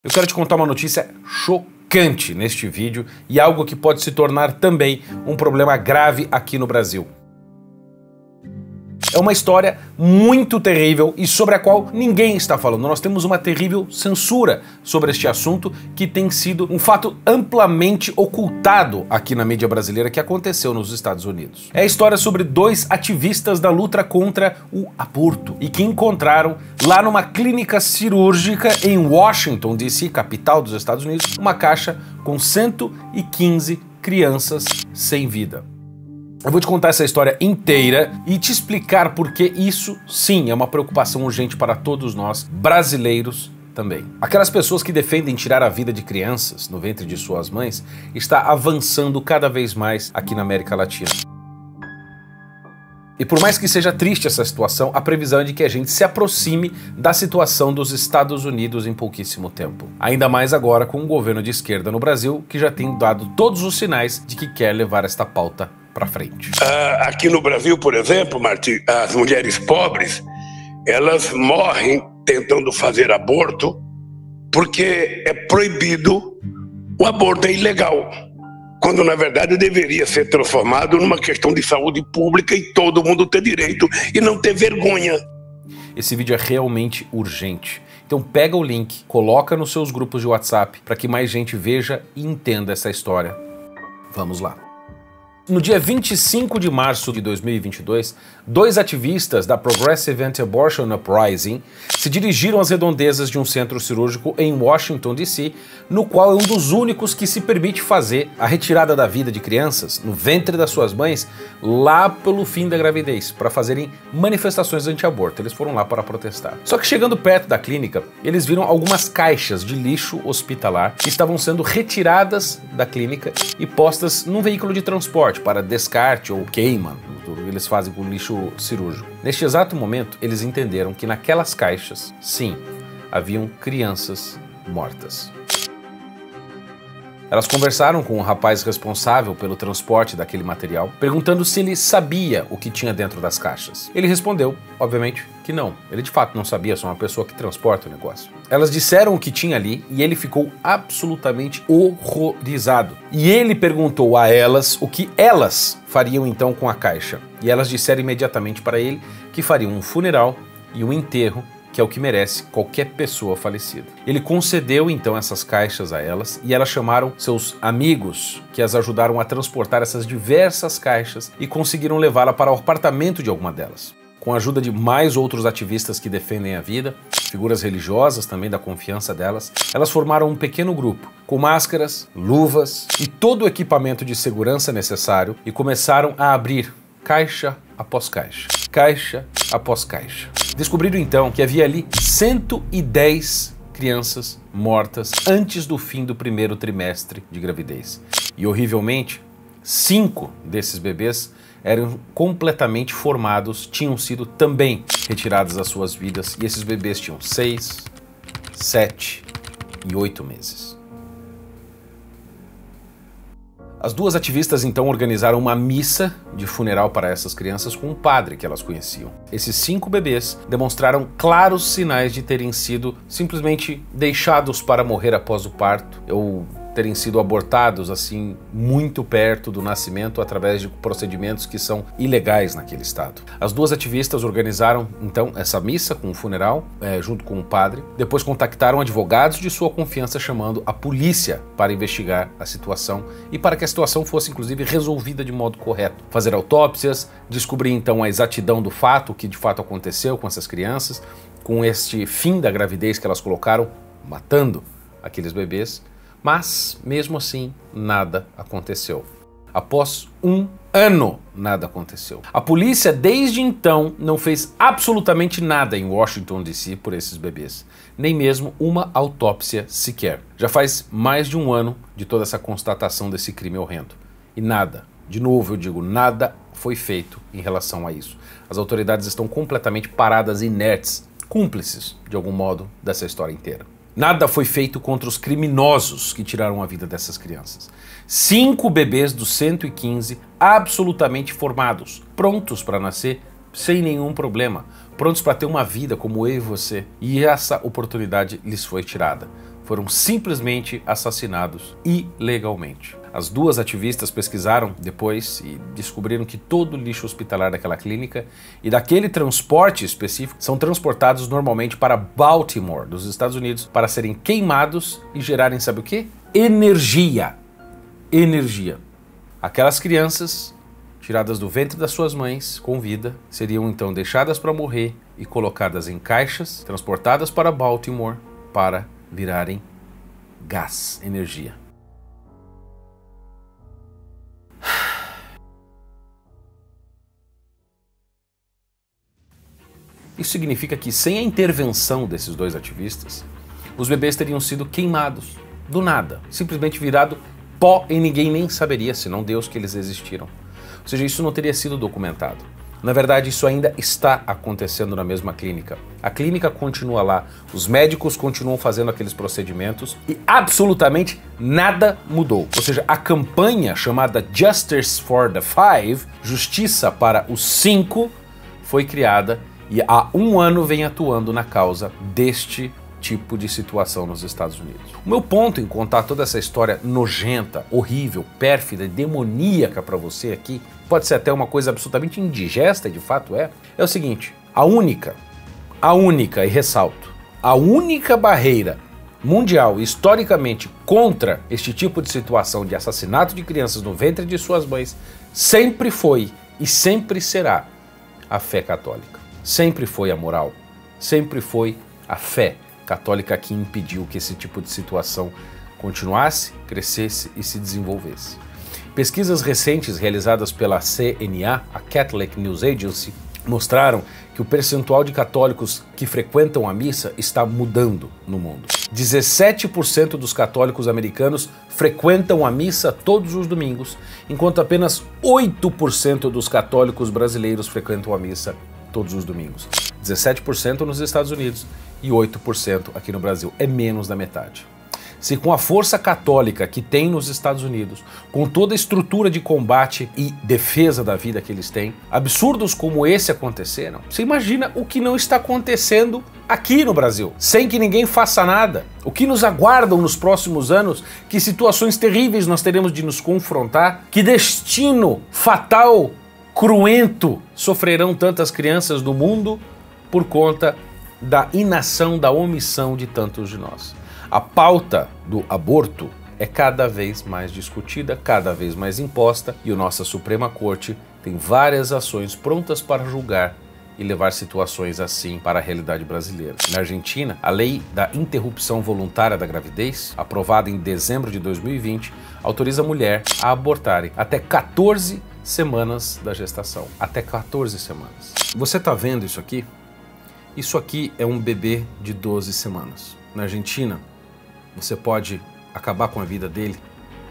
Eu quero te contar uma notícia chocante neste vídeo e algo que pode se tornar também um problema grave aqui no Brasil. É uma história muito terrível e sobre a qual ninguém está falando. Nós temos uma terrível censura sobre este assunto que tem sido um fato amplamente ocultado aqui na mídia brasileira que aconteceu nos Estados Unidos. É a história sobre dois ativistas da luta contra o aborto e que encontraram lá numa clínica cirúrgica em Washington, D.C., capital dos Estados Unidos, uma caixa com 115 crianças sem vida. Eu vou te contar essa história inteira e te explicar por que isso, sim, é uma preocupação urgente para todos nós, brasileiros também. Aquelas pessoas que defendem tirar a vida de crianças no ventre de suas mães está avançando cada vez mais aqui na América Latina. E por mais que seja triste essa situação, a previsão é de que a gente se aproxime da situação dos Estados Unidos em pouquíssimo tempo. Ainda mais agora com um governo de esquerda no Brasil que já tem dado todos os sinais de que quer levar esta pauta para frente. Aqui no Brasil, por exemplo, Martim, as mulheres pobres, elas morrem tentando fazer aborto porque é proibido, o aborto é ilegal. Quando na verdade deveria ser transformado numa questão de saúde pública e todo mundo ter direito e não ter vergonha. Esse vídeo é realmente urgente. Então pega o link, coloca nos seus grupos de WhatsApp para que mais gente veja e entenda essa história. Vamos lá. No dia 25 de março de 2022, dois ativistas da Progressive Anti-Abortion Uprising se dirigiram às redondezas de um centro cirúrgico em Washington, D.C., no qual é um dos únicos que se permite fazer a retirada da vida de crianças no ventre das suas mães lá pelo fim da gravidez, para fazerem manifestações anti-aborto. Eles foram lá para protestar. Só que chegando perto da clínica, eles viram algumas caixas de lixo hospitalar que estavam sendo retiradas da clínica e postas num veículo de transporte para descarte ou queima, eles fazem com lixo cirúrgico. Neste exato momento, eles entenderam que naquelas caixas, sim, haviam crianças mortas. Elas conversaram com o rapaz responsável pelo transporte daquele material, perguntando se ele sabia o que tinha dentro das caixas. Ele respondeu, obviamente, que não. Ele de fato não sabia, só uma pessoa que transporta o negócio. Elas disseram o que tinha ali e ele ficou absolutamente horrorizado. E ele perguntou a elas o que elas fariam então com a caixa. E elas disseram imediatamente para ele que fariam um funeral e um enterro, que é o que merece qualquer pessoa falecida. Ele concedeu então essas caixas a elas e elas chamaram seus amigos que as ajudaram a transportar essas diversas caixas e conseguiram levá-la para o apartamento de alguma delas. Com a ajuda de mais outros ativistas que defendem a vida, figuras religiosas também da confiança delas, elas formaram um pequeno grupo com máscaras, luvas e todo o equipamento de segurança necessário e começaram a abrir caixa após caixa, caixa após caixa. Descobriram então que havia ali 110 crianças mortas antes do fim do primeiro trimestre de gravidez. E horrivelmente, 5 desses bebês eram completamente formados, tinham sido também retiradas das suas vidas e esses bebês tinham 6, 7 e 8 meses. As duas ativistas então organizaram uma missa de funeral para essas crianças com um padre que elas conheciam. Esses 5 bebês demonstraram claros sinais de terem sido simplesmente deixados para morrer após o parto ou terem sido abortados assim muito perto do nascimento através de procedimentos que são ilegais naquele estado. As duas ativistas organizaram então essa missa com um funeral junto com o padre, depois contactaram advogados de sua confiança chamando a polícia para investigar a situação e para que a situação fosse inclusive resolvida de modo correto. Fazer autópsias, descobrir então a exatidão do fato, o que de fato aconteceu com essas crianças, com este fim da gravidez que elas colocaram, matando aqueles bebês. Mas, mesmo assim, nada aconteceu. Após um ano, nada aconteceu. A polícia, desde então, não fez absolutamente nada em Washington, D.C. por esses bebês. Nem mesmo uma autópsia sequer. Já faz mais de um ano de toda essa constatação desse crime horrendo. E nada, de novo eu digo, nada foi feito em relação a isso. As autoridades estão completamente paradas, inertes, cúmplices, de algum modo, dessa história inteira. Nada foi feito contra os criminosos que tiraram a vida dessas crianças. 5 bebês dos 115 absolutamente formados, prontos para nascer sem nenhum problema, prontos para ter uma vida como eu e você. E essa oportunidade lhes foi tirada. foram simplesmente assassinados ilegalmente. As duas ativistas pesquisaram depois e descobriram que todo o lixo hospitalar daquela clínica e daquele transporte específico são transportados normalmente para Baltimore, dos Estados Unidos, para serem queimados e gerarem, sabe o quê? Energia. Energia. Aquelas crianças, tiradas do ventre das suas mães com vida, seriam então deixadas para morrer e colocadas em caixas, transportadas para Baltimore para virarem gás, energia. Isso significa que, sem a intervenção desses dois ativistas, os bebês teriam sido queimados, do nada, simplesmente virado pó e ninguém nem saberia, senão Deus, que eles existiram. Ou seja, isso não teria sido documentado. Na verdade, isso ainda está acontecendo na mesma clínica. A clínica continua lá, os médicos continuam fazendo aqueles procedimentos e absolutamente nada mudou. Ou seja, a campanha chamada Justice for the Five, Justiça para os Cinco, foi criada e há 1 ano vem atuando na causa deste tipo de situação nos Estados Unidos. O meu ponto em contar toda essa história nojenta, horrível, pérfida e demoníaca para você aqui, pode ser até uma coisa absolutamente indigesta, e de fato é o seguinte: a única, e ressalto, a única barreira mundial, historicamente, contra este tipo de situação de assassinato de crianças no ventre de suas mães, sempre foi e sempre será a fé católica. Sempre foi a moral, sempre foi a fé católica que impediu que esse tipo de situação continuasse, crescesse e se desenvolvesse. Pesquisas recentes realizadas pela CNA, a Catholic News Agency, mostraram que o percentual de católicos que frequentam a missa está mudando no mundo. 17% dos católicos americanos frequentam a missa todos os domingos, enquanto apenas 8% dos católicos brasileiros frequentam a missa todos os domingos. 17% nos Estados Unidos e 8% aqui no Brasil. É menos da metade. Se com a força católica que tem nos Estados Unidos, com toda a estrutura de combate e defesa da vida que eles têm, absurdos como esse aconteceram, você imagina o que não está acontecendo aqui no Brasil, sem que ninguém faça nada. O que nos aguardam nos próximos anos, que situações terríveis nós teremos de nos confrontar, que destino fatal, cruento sofrerão tantas crianças do mundo por conta da inação, da omissão de tantos de nós. A pauta do aborto é cada vez mais discutida, cada vez mais imposta, e a nossa Suprema Corte tem várias ações prontas para julgar e levar situações assim para a realidade brasileira. Na Argentina, a lei da interrupção voluntária da gravidez, aprovada em dezembro de 2020, autoriza a mulher a abortarem até 14 semanas da gestação. Até 14 semanas. Você está vendo isso aqui? Isso aqui é um bebê de 12 semanas. Na Argentina, você pode acabar com a vida dele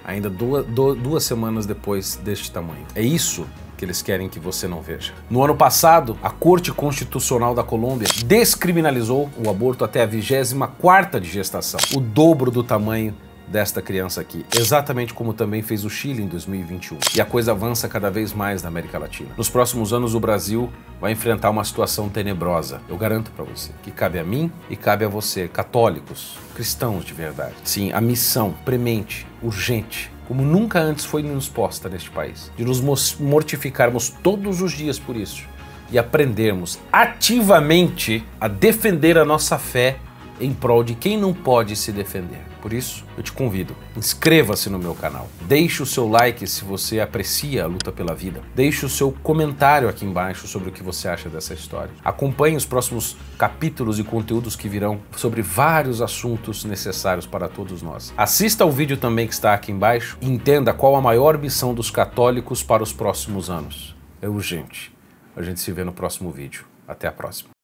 ainda duas semanas depois deste tamanho. É isso que eles querem que você não veja. No ano passado, a Corte Constitucional da Colômbia descriminalizou o aborto até a 24ª de gestação, o dobro do tamanho desta criança aqui, exatamente como também fez o Chile em 2021. E a coisa avança cada vez mais na América Latina. Nos próximos anos, o Brasil vai enfrentar uma situação tenebrosa. Eu garanto para você que cabe a mim e cabe a você, católicos, cristãos de verdade. Sim, a missão premente, urgente, como nunca antes foi nos posta neste país, de nos mortificarmos todos os dias por isso e aprendermos ativamente a defender a nossa fé em prol de quem não pode se defender. Por isso, eu te convido, inscreva-se no meu canal, deixe o seu like se você aprecia a luta pela vida, deixe o seu comentário aqui embaixo sobre o que você acha dessa história. Acompanhe os próximos capítulos e conteúdos que virão sobre vários assuntos necessários para todos nós. Assista ao vídeo também que está aqui embaixo e entenda qual a maior missão dos católicos para os próximos anos. É urgente. A gente se vê no próximo vídeo. Até a próxima.